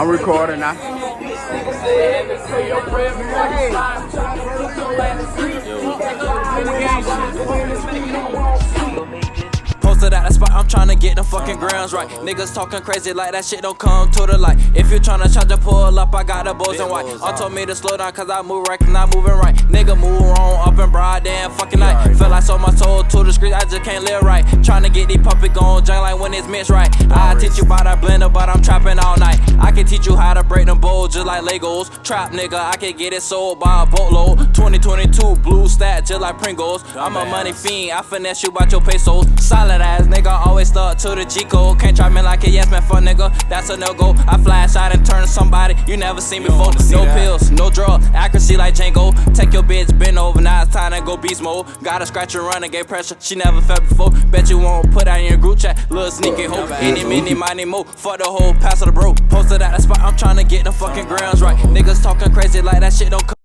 I'm recording now. Posted at the spot, I'm tryna get them fucking grams right. Niggas talking crazy like that shit don't come to the light. If you tryna charge to pull up, I got the bulls and white. All told me to slow down cause I move right, not moving right. Nigga move wrong up in broad damn fucking night. Feel like sold my soul to the streets, I just can't live right. Tryna get these puppets gon' junk like when it's mixed right. I teach you about that blender, but I'm trapping all night. I can teach you how to break them bowls just like Legos. Trap nigga, I can get it sold by a boatload. 2022 blue stat just like Pringles. I'm a money fiend, I finesse you about your pesos. Solid ass nigga, always stuck to the G code. Can't try me like a yes man fuck nigga, that's a no-go. I flash out and turn to somebody you never seen before. No pills, no drug, accuracy like Django. Take your bitch, bend over, now it's time to go beast mode. Gotta scratch and run and get pressure, she never felt before. Bet you won't put out in your group chat, little sneaky hoe. Any, mini, money, mo, fuck the whole pass of the bro. Posted at the spot, I'm tryna get them fucking grams right. Niggas talking crazy like that shit don't come.